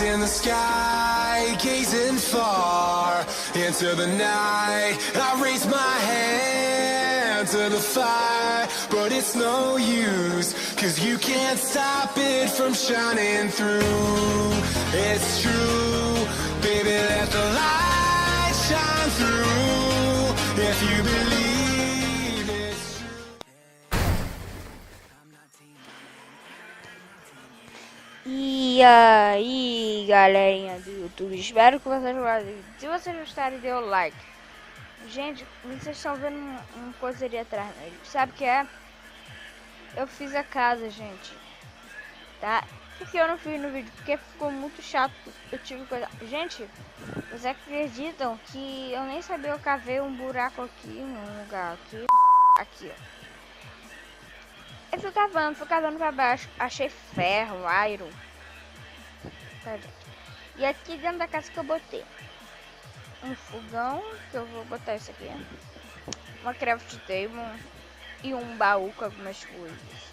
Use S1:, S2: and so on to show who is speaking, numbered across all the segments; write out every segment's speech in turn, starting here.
S1: in the sky, gazing far into the night. I raise my hand to the fire, but it's no use, 'cause you can't stop it from shining through. It's true, baby, let the light shine through. If you believe it's true.
S2: E aí, galerinha do YouTube, espero que vocês gostem. Se vocês gostarem, dê o like. Gente, vocês estão vendo uma coisa ali atrás, né? Sabe o que é? Eu fiz a casa, gente, tá? Por que eu não fiz no vídeo? Porque ficou muito chato. Eu tive coisa... Gente, vocês acreditam que eu nem sabia, eu cavei um buraco aqui, num lugar aqui. Aqui, ó. Eu fui cavando pra baixo. Achei ferro, iron. Tá, gente? E aqui dentro da casa que eu botei um fogão, que eu vou botar isso aqui, uma craft table e um baú com algumas coisas.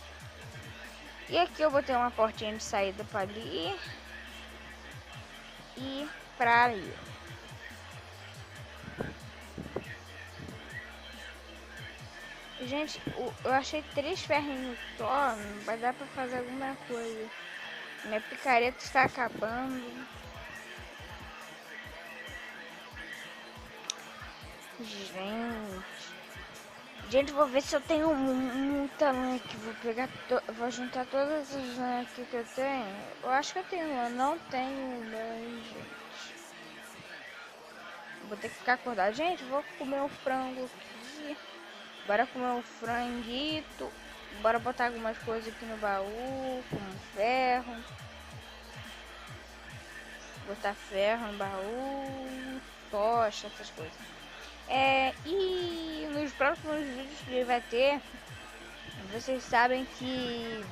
S2: E aqui eu botei uma portinha de saída para ali e para ali. Gente, eu achei 3 ferrinhos só, vai dar para fazer alguma coisa. Minha picareta está acabando. Gente, vou ver se eu tenho um tamanho aqui. Vou pegar, vou juntar todas as aqui que eu tenho. Eu acho que eu tenho, eu não tenho, gente. Vou ter que ficar acordado. Gente, vou comer um frango aqui. Bora comer um franguito. Bora botar algumas coisas aqui no baú, como ferro. Botar ferro no baú, tocha, essas coisas. E nos próximos vídeos que vai ter, vocês sabem que...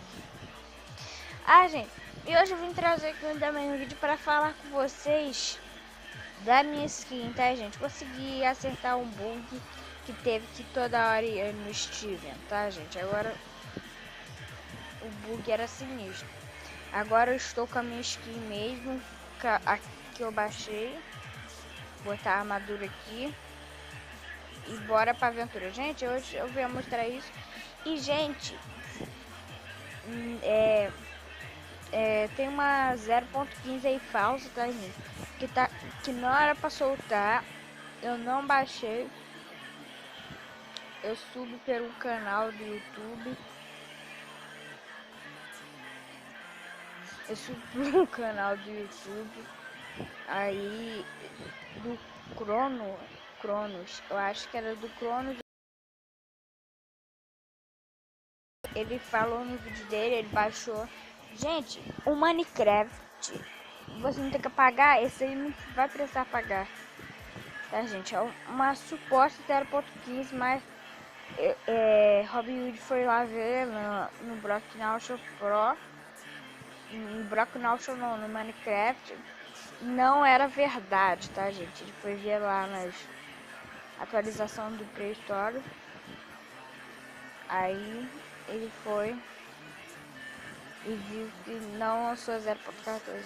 S2: gente, e hoje eu vim trazer aqui também um vídeo para falar com vocês da minha skin, tá, gente? Consegui acertar um bug que teve que toda hora ir no Steven, tá, gente? Agora o bug era sinistro. Agora eu estou com a minha skin mesmo, que eu baixei. Vou botar a armadura aqui. E bora pra aventura. Gente, hoje eu vou mostrar isso. E, gente, tem uma 0.15 aí falsa, tá, gente? Que não era pra soltar. Eu não baixei. Eu subo pelo canal do YouTube. Aí, do Cronos, eu acho que era do Cronos. Ele falou no vídeo dele, ele baixou. Gente, o Minecraft, você não tem que pagar, esse aí não vai precisar pagar. Tá, gente? É uma suposta 0.15, mas Robinhood foi lá ver no Block Nautilus Pro. No Block Nautilus não, no Minecraft. Não era verdade, tá, gente? Ele foi ver lá nas atualização do Play Store. Aí ele foi e viu que não lançou 0.14.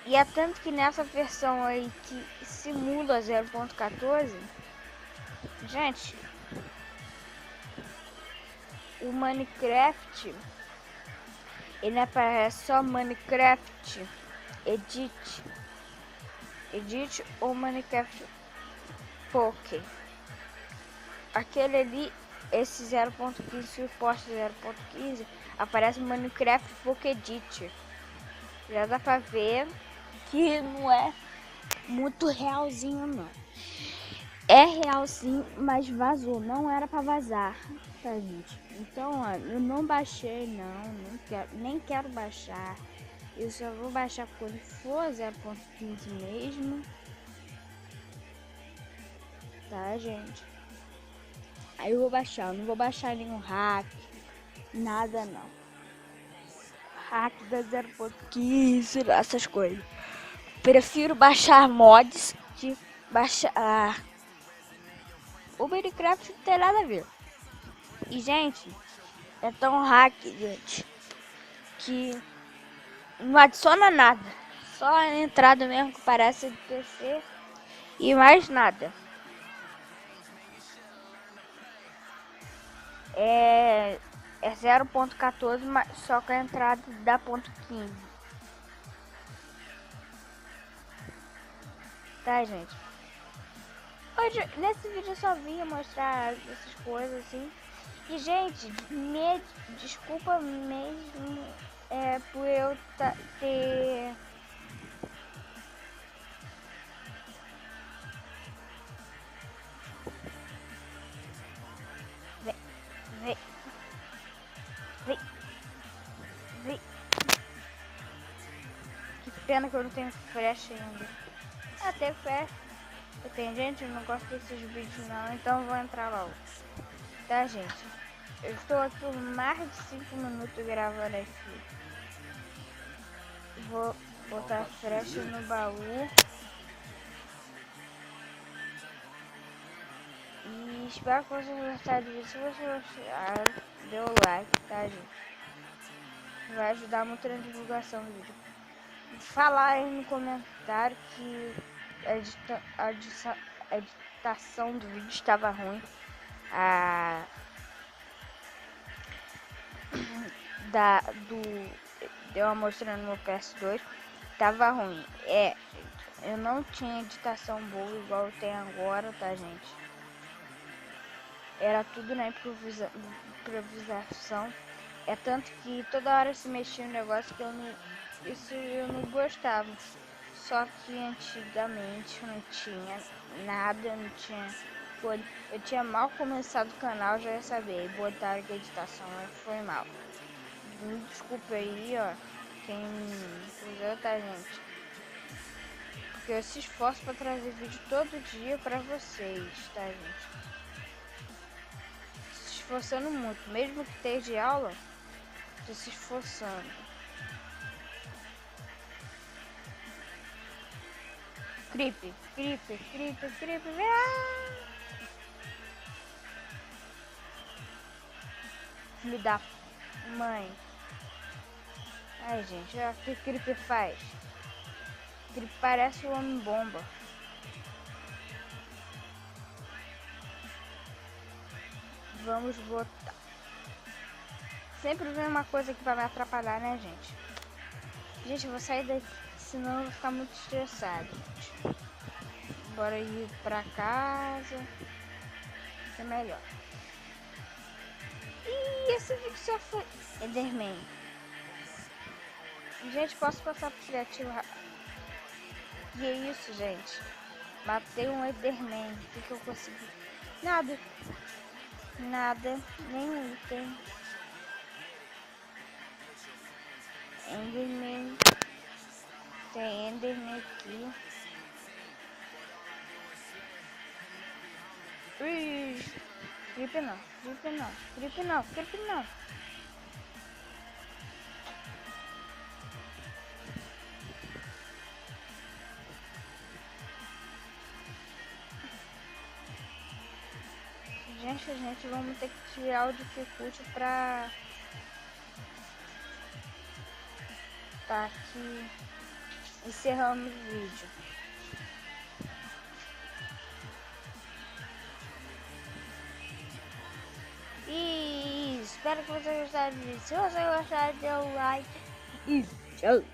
S2: E é tanto que nessa versão aí que simula 0.14, gente, o Minecraft, ele aparece só Minecraft Edit ou Minecraft Poké. Aquele ali, esse 0.15, suporte 0.15, aparece no Minecraft Poké Edit. Já dá pra ver que não é muito realzinho, não. É real sim, mas vazou. Não era pra vazar, tá, gente? Então, ó, eu não baixei, não quero, nem quero baixar. Eu só vou baixar quando for 0.15 mesmo. Tá, gente? Aí eu vou baixar, eu não vou baixar nenhum hack, nada não. Hack da 0.15, essas coisas. Prefiro baixar mods que baixar... O Minecraft não tem nada a ver. E, gente, é tão hack, gente, que não adiciona nada. Só a entrada mesmo que parece do PC e mais nada. É 0.14, só que a entrada dá .15. Tá, gente? Hoje, nesse vídeo eu só vim mostrar essas coisas assim. E, gente, desculpa mesmo por eu ter... Vem, vem, vem, vem. Que pena que eu não tenho flash ainda. Até flash. Eu tenho, gente, eu não gosto desses vídeos não, então eu vou entrar logo. Tá, gente? Eu estou aqui por mais de 5 minutos gravando aqui. Vou botar flash no baú. E espero que vocês gostaram do vídeo. Se vocês gostaram, dê o like, tá, gente? Vai ajudar muito na divulgação do vídeo. Falar aí no comentário que a editação do vídeo estava ruim. Deu uma mostrando no PS2 tava ruim. Eu não tinha editação boa igual eu tenho agora, tá, gente? Era tudo na improvisação. É tanto que toda hora se mexia no negócio que eu não gostava. Só que antigamente não tinha nada, não tinha. Eu tinha mal começado o canal, já ia saber. Botaram que a editação foi mal. Me desculpa aí, ó. Quem entendeu, tá, gente? Porque eu se esforço pra trazer vídeo todo dia pra vocês, tá, gente? Se esforçando muito. Mesmo que esteja de aula, tô se esforçando. Creep. Filho da mãe. Ai, gente, olha o que o Creep faz. O Creep parece o Homem-Bomba. Vamos botar. Sempre vem uma coisa aqui pra me atrapalhar, né, gente? Gente, eu vou sair daqui, senão eu vou ficar muito estressado, gente. Bora ir pra casa. É melhor. E esse vídeo só foi Enderman. Gente, posso passar pro criativo? E é isso, gente. Matei um Enderman. O que eu consegui? Nada. Nem item. Enderman. Tem Enderman aqui. Creep não. Gente, vamos ter que tirar o dificulte pra tá aqui encerrando o vídeo. E espero que vocês gostaram do vídeo. Se você gostar, dê o like e tchau.